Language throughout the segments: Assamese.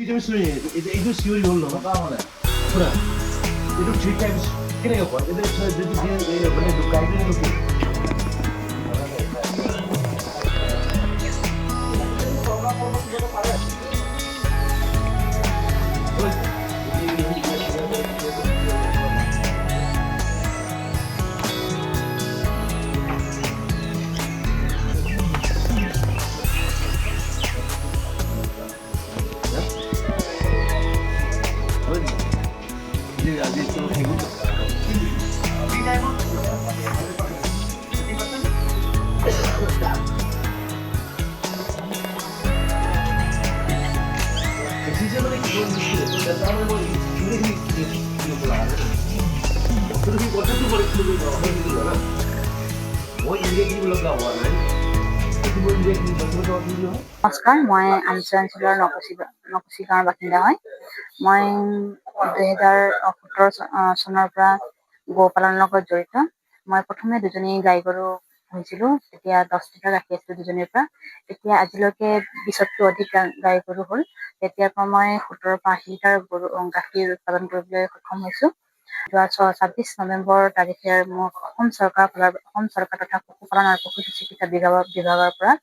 ভিটামিন চুৰি এইটো চিঞৰি হ'ল নহয় পুৰা এইটো 3 টাইমছ কেনেকৈ কয় এইটো যদি মানে গাইডলাইন নকৰি আজি তো হেগো নমস্কাৰ, মই আমচৈ অঞ্চলৰ নকুচি গাঁৱৰ বাসিন্দা হয়। মই 2017 চনৰ পৰা গো পালনৰ লগত জড়িত। মই প্ৰথমে দুজনী গাই গৰু হৈছিলোঁ, তেতিয়া 10 লিটাৰ গাখীৰ আছিলোঁ দুজনীৰ পৰা। এতিয়া আজিলৈকে 20তকৈ অধিক গাই গৰু হ'ল। তেতিয়াৰ পৰা মই 17 পৰা 80 লিটাৰ গাখীৰ উৎপাদন কৰিবলৈ সক্ষম হৈছোঁ। যোৱা 26 নৱেম্বৰ তাৰিখে মোক অসম চৰকাৰ তথা পশুপালন আৰু পশু চিকিৎসা বিভাগৰ পৰা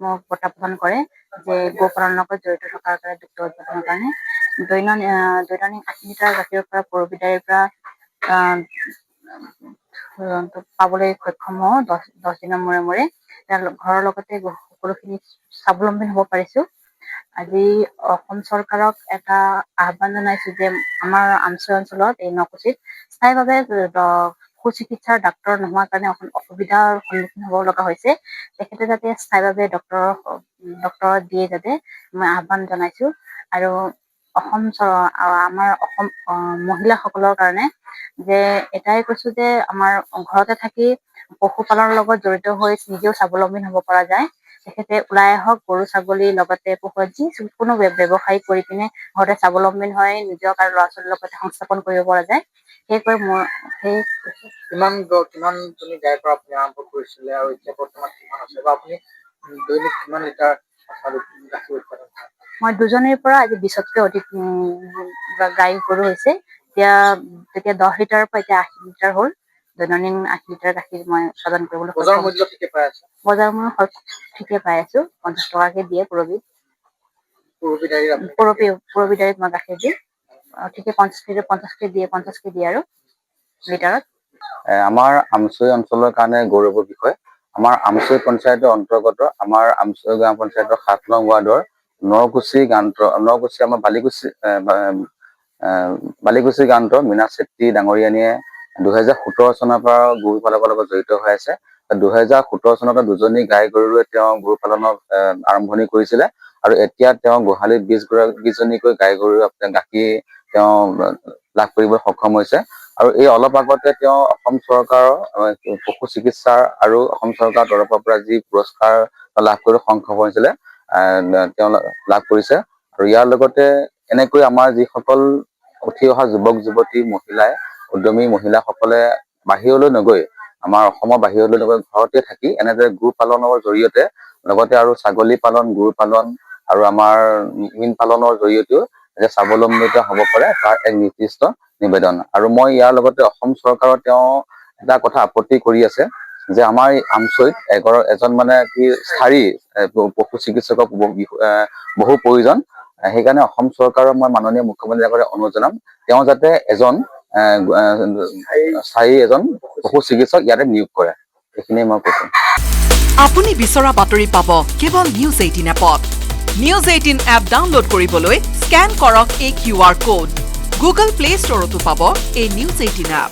মোক বঁটা প্ৰদান কৰে যে গোপালনৰ লগত জড়িত থকাৰ কাৰণে দুগ্ধ উৎপাদনৰ কাৰণে দৈনন্দিন 80 লিটাৰ গাখীৰৰ পৰা পৰবিদাৰীৰ পৰা পাবলৈ সক্ষম হওঁ 10 দিনৰ মূৰে মূৰে। ঘৰৰ লগতে সকলোখিনি স্বাৱলম্বী হ'ব পাৰিছোঁ। আজি অসম চৰকাৰক এটা আহ্বান জনাইছো যে আমাৰ আমচৈ অঞ্চলত এই নকুচিত স্থায়ীভাৱে সুচিকিৎসাৰ ডাক্তৰ নোহোৱাৰ কাৰণে অসুবিধাৰ সন্মুখীন হ'ব লগা হৈছে। তেখেতে যাতে স্থায়ীভাৱে ডক্তৰ দিয়ে যাতে মই আহ্বান জনাইছো। আৰু আমাৰ অসম মহিলাসকলৰ কাৰণে যে এটাই কৈছো যে আমাৰ ঘৰতে থাকি পশুপালনৰ লগত জড়িত হৈ নিজেও স্বাৱলম্বী হ'ব পৰা যায়। তেখেতে ওলাই আহক, গৰু ছাগলীৰ লগতে যিকোনো ব্যৱসায় কৰি পিনে ঘৰতে স্বাৱলম্বী হৈ নিজক আৰু ল'ৰা ছোৱালীৰ লগতে সংস্থাপন কৰিব পৰা যায়। কিমান তুমি গাইৰ পৰা আপুনি আৰম্ভ কৰিছিলে আৰু এতিয়া বৰ্তমান কিমান আছে বা আপুনি দৈনিক কিমান লিটাৰ গাখীৰ উৎপাদন কৰে? মই দুজনীৰ পৰা আজি 20তকৈ অধিক গাই গৰু হৈছে। তেতিয়া 10 লিটাৰৰ পৰা এতিয়া 80 লিটাৰ হ'ল। দৈনন্দিন 80 লিটাৰ গাখীৰ মই উৎপাদন কৰিবলৈ বজাৰ মূল্য ঠিকে পাই আছে? বজাৰ মূল্য ঠিকে পাই আছো। 50 টকাকে দিয়ে পৰবিদাৰীত মই গাখীৰ দিওঁ। ঠিকে 50কে দিয়ে আৰু লিটাৰত। আমাৰ আমচৈ অঞ্চলৰ কাৰণে গৌৰৱৰ বিষয়। আমাৰ আমচৈ পঞ্চায়তৰ অন্তৰ্গত আমাৰ আমচৈ গাঁও পঞ্চায়তৰ 7 নং ৱাৰ্ডৰ নকুচি আমাৰ বালিকুচি গাঁৱৰ মীনা চেত্ৰী ডাঙৰীয়ানীয়ে 2017 চনৰ পৰা গৰু পালনৰ লগত জড়িত হৈ আছে। 2017 চনত দুজনী গাই গৰুৰে তেওঁ গৰু পালনৰ আৰম্ভণি কৰিছিলে আৰু এতিয়া তেওঁ গোহালিত 20জনীকৈ গাই গৰু গাখীৰ তেওঁ লাভ কৰিবলৈ সক্ষম হৈছে। আৰু এই অলপ আগতে তেওঁ অসম চৰকাৰৰ পশু চিকিৎসাৰ আৰু অসম চৰকাৰৰ তৰফৰ পৰা যি পুৰস্কাৰ লাভ কৰিবলৈ সক্ষম হৈছিলে তেওঁ লাভ কৰিছে। আৰু ইয়াৰ লগতে এনেকৈ আমাৰ যিসকল উঠি অহা যুৱক যুৱতী উদ্যমী মহিলাসকলে বাহিৰলৈ নগৈ, আমাৰ অসমৰ বাহিৰলৈ নগৈ ঘৰতে থাকি এনেদৰে গো পালনৰ জৰিয়তে লগতে আৰু ছাগলী পালন, গৰু পালন আৰু আমাৰ মীন পালনৰ জৰিয়তেও যে স্বাৱলম্বিত হ'ব পাৰে তাৰ এক নিৰ্দিষ্ট নিবেদন। আৰু মই ইয়াৰ লগতে অসম চৰকাৰৰ তেওঁ এটা কথা আপত্তি কৰি আছে যে আমাৰ এই আমচৈত এজন মানে কি স্থায়ী পশু চিকিৎসকৰ বহু প্ৰয়োজন। সেইকাৰণে অসম চৰকাৰৰ মই মাননীয় মুখ্যমন্ত্ৰীৰ আগতে অনুৰোধ জনাম তেওঁ যাতে এজন স্থায়ী পশু চিকিৎসক ইয়াতে নিয়োগ কৰে। এইখিনিয়ে মই কৈছো। আপুনি বিচৰা বাতৰি পাব কেৱল নিউজ 18 এপত। নিউজ 18 এপ ডাউনলোড কৰিবলৈ স্কেন কৰক এই QR কোড। গুগল প্লে ষ্টৰতো পাব এই নিউজ 18 এপ।